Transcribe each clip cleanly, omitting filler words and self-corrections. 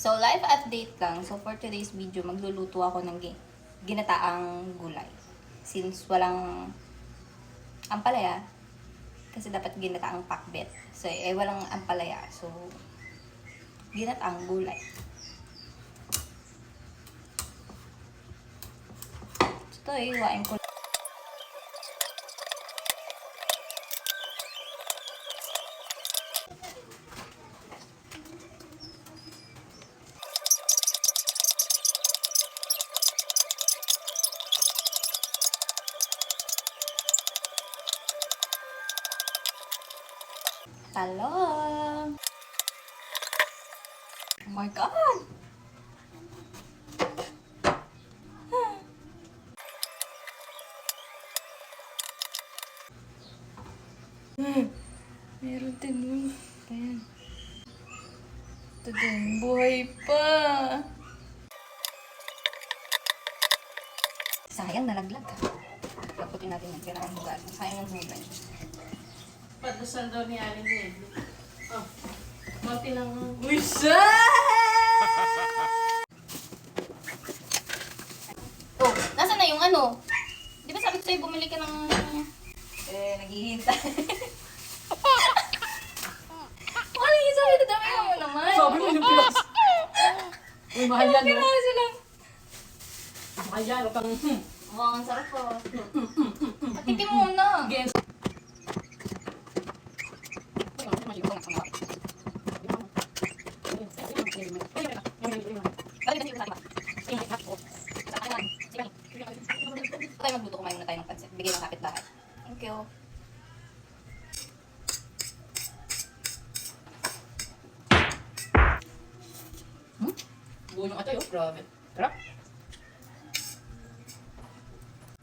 So, live update lang. So, for today's video, magluluto ako ng ginataang gulay. Since walang ampalaya, kasi dapat ginataang pakbet. So, walang ampalaya. So, ginataang gulay. So, ito iwain ko. Talong! Oh my God! Meron din nun. Ayan. Ito din. Buhay pa! Sayang, nalaglag. Kaputin natin yung kailangan bugal. Sayang yung bugal. Padasal daw ni Aling Nedley. Oh, konti lang. Uy, siya! Oh, nasa na yung ano? Di ba sabi ko sa'yo bumili ka ng... naghihintay. Wala yung sabi ko, dami mo naman. Sabi mo yung pilas. Uy, mahal yan, no? Piraso lang. Mahal yan, o pang... Wow, ang sarap po. Patikim muna. Again. Tayo magluto, kumain muna tayo ng pansit. Bigay ng kapitbahay. Thank you. Buo yung atay, oh. Grabe. Sarap.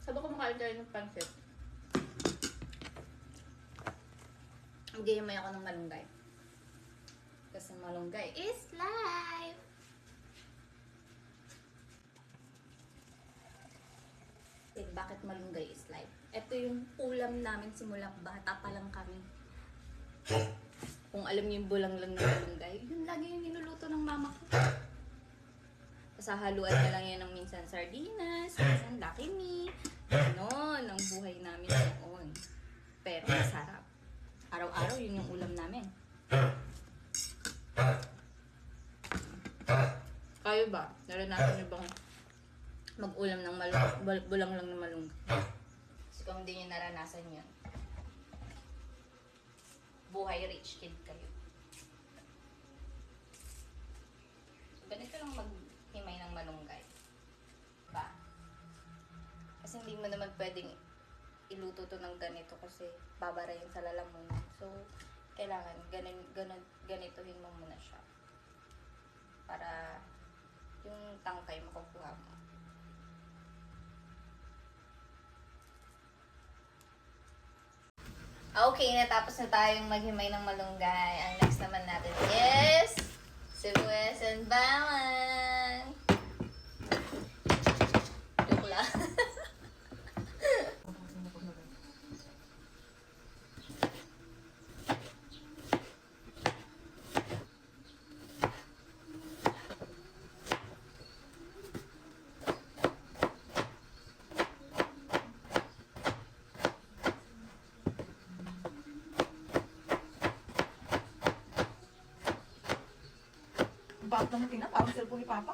Sabi ko makain tayo ng pansit. Magigimay ako ng malunggay. Kasi malunggay is life! Bakit malunggay is life? Ito yung ulam namin simula bata pa lang kami. Kung alam niyo yung bulang lang ng malunggay, yun lagi yung niluluto ng mama ko. Pasahaluan niya lang yan ng minsan sardinas, minsan Lucky Me. Ganon ang buhay namin noon. Pero masarap. Araw-araw yun yung ulam namin. Kayo ba? Naranasan niyo bang mag-ulam ng bulang lang ng malunggay? So kung hindi niyo naranasan yun, buhay rich kid kayo. So ganito lang maghimay ng malunggay. Ba? Kasi hindi mo naman pwedeng iluto to ng ganito kasi babarayin sa lalamunan. So, kailangan ganituhin mo muna siya. Para yung tangkay makukuha mo. Okay, natapos na tayong maghimay ng malunggay. Ang next naman natin is sibuyas and bawang. Joke lang. Bakit naman tingnan? Parang cellphone ni Papa.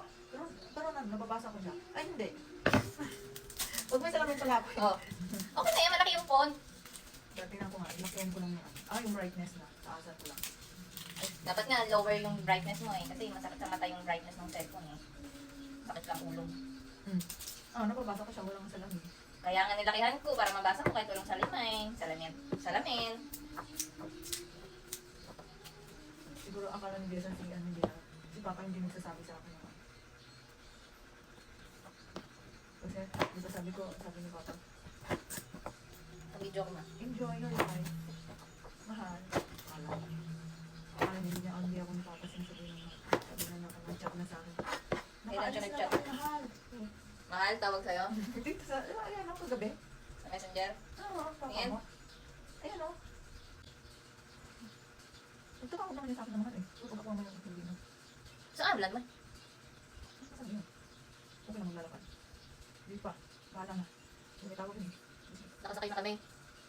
Pero nababasa ko siya. Ay, hindi. Huwag mo salamin pala ako. Oh. Okay na yan, malaki yung font. Tingnan ko nga, ilakihan ko lang yan. Yung brightness na. Taasan ko lang. Dapat nga lower yung brightness mo eh. Kasi masakit sa mata yung brightness ng cellphone eh. Sakit lang ulo. Nababasa ko siya, walang salamin. Kaya nga nilakihan ko para mabasa ko kahit walang salamin. Salamin. Siguro akala ni Jason si Papa hindi nagsasabi sa akin. Kasi, diba sabi ni Papa, Video ko na. enjoy your life. Mahal. Akala hindi ako ni Papa sinasabi naman. Sabi na nag-chat na sa akin. Kailan siya nag-chat? Mahal. Mahal, tawag sa'yo? Dito sa, ayan ako kagabi. Sa messenger? Oo, Papa Ayan. mo. Ayan o. Ito ka ako naman niya sa akin naman eh. Ito ka ako naman yung hindi. Saan? ulan mo. Saan yun? Okay lang maglalakad. Hindi pa. Bahala na. Hindi may tawag yun eh. Nakasakay na kami.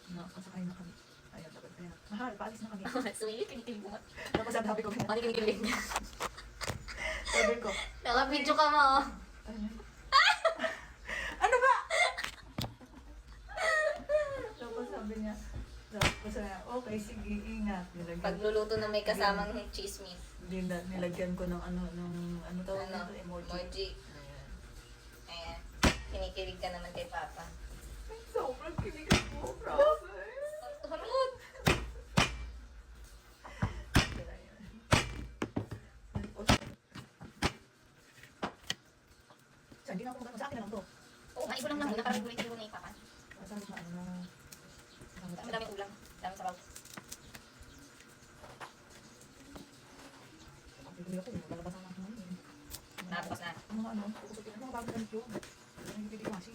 Nakasakay na kami. Ayan, dapat kaya na. Mahal, paalis na kami. Sweet, kinikilig mo nga. Tapos sabi ko, Ano kinikilig niya? sabi ko, Naka-video ka mo. ano? Ano ba? Tapos sabi niya, okay, sige, ingat. Pagluluto na may kasamang chismis. Nilagyan ko ng ano tawag Ano? nito, emoji. Emoji. Ayan. Ayan. Kinikilig ka naman kay Papa. Sobrang kilig mo, promise. Harot! So, hindi na ako magano sa akin na lang to. Oo, nga, ibo lang muna para gulit-gulit mo na Papa. Sabi ko na Madaming ulam. Daming sabaw. bibili ako, lalabas ang mga ngayon. Nakabukas na. Ang mga kukusutin na mga bago ganit yun. Ang hindi ko kasi,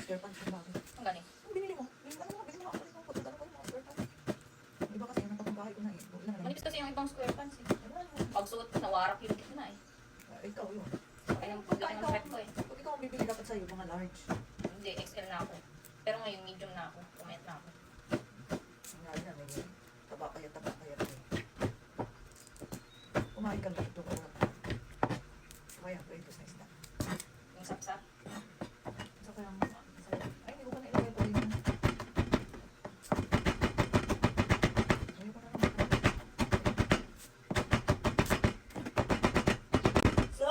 spare pants yung bago. Ang galing. Ang binili mo? Binili mo ako, pagkakala ko yung mga spare pants. Iba kasi, ang napapangbahay ko na eh. Ilan na lang. Manipis kasi yung ibang square pants eh. Ano? Pagsuot, nawarak yung gitna eh. Ikaw yun. Kaya yung paglaki ng rep ko eh. Pag ikaw ang bibili dapat sa'yo, mga large. Hindi, XL na ako. Pero ngayon, medium na ako. Pumayat na ako. Ang nga yan, eh. Taba kaya. Kumain ka na ito ko na. Kaya, pwede na isda. Yung sapsap. Sa kaya ay, hindi ko pa nailagay pa rin yun. Ayaw ko na naman. So!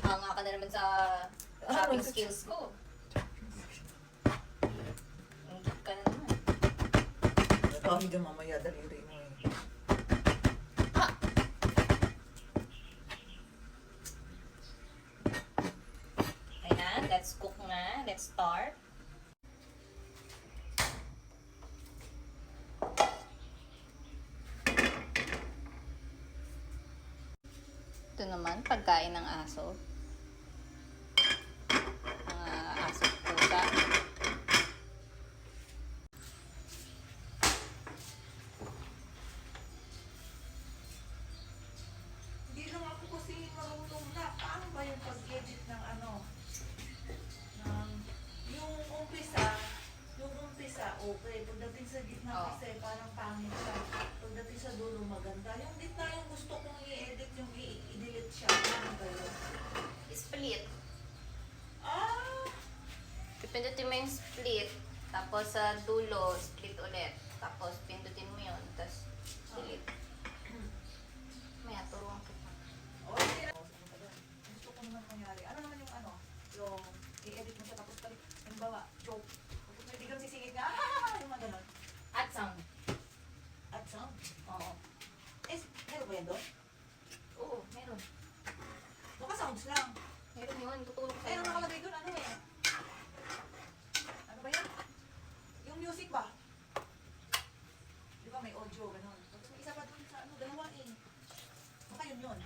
Hanga ka na naman sa shopping skills ko. Ingit ka na naman. Kami dyan mamaya, daliri mo eh. Ayan, let's cook na. Let's start. Ito naman, pagkain ng aso. Mga aso pusa. Hindi lang ako kasi marunong na. Paano ba yung pag-edit ng ano? Yung umpisa, okay. Pagdating sa gitna Oo. kasi parang pangit siya. Pagdating sa dulo maganda. Yung gitna yung gusto kong i-edit, yung i-delete siya. Ano ba yun? Split. Ah! Pindutin mo yung split. Tapos sa dulo, split ulit. Tapos pindutin mo yun. Tapos delete. Maya, turuan kita. Okay. Ano ba yun? Gusto ko naman mangyari. Ano naman yung ano? Yung i-edit mo siya tapos balik. Halimbawa, joke. Tapos may biglang sisingit ka. Yung mga ganon. At sound. At sound. Oo. Meron ba yan doon? Oo, meron. Baka sounds lang. Meron yun. Tutulong ko Eh, sa'yo. ang nakalagay doon, ano eh? Ano ba yan? Yung music ba? Di ba may audio, gano'n. Tapos may isa pa doon sa ano, dalawa eh. Baka yun yun.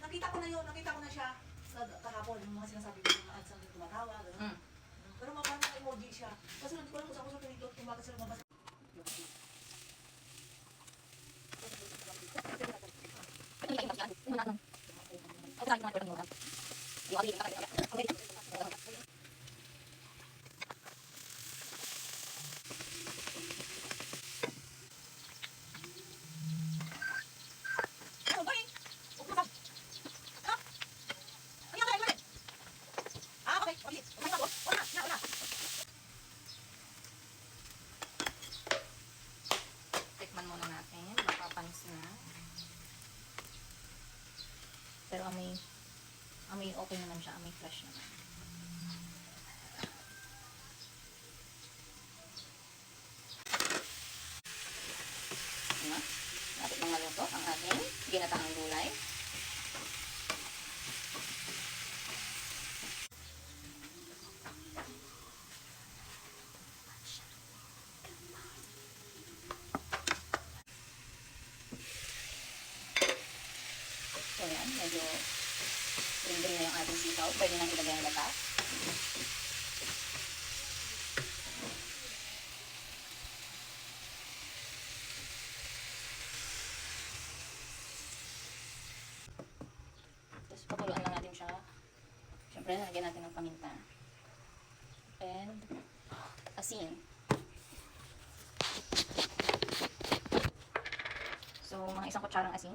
Nakita ko na yun, nakita ko na siya sa kahapon, yung mga sinasabi ko, yung mga ads ang tumatawa, gano'n. Mm. Pero mabang na emoji siya. Kasi hindi ko alam kung saan ko sa pinindot kung bakit sila mabasa. Tikman muna natin. Mapapanis na. Pero amoy okay naman siya. Amoy fresh naman. Ano? Lapit ng maluto ang ating ginataang gulay. So yan, medyo ring-ring na yung ating sitaw. Pwede nang ilagay ang lata. Siyempre, nalagyan natin ng paminta. And asin. So, mga 1 kutsarang asin.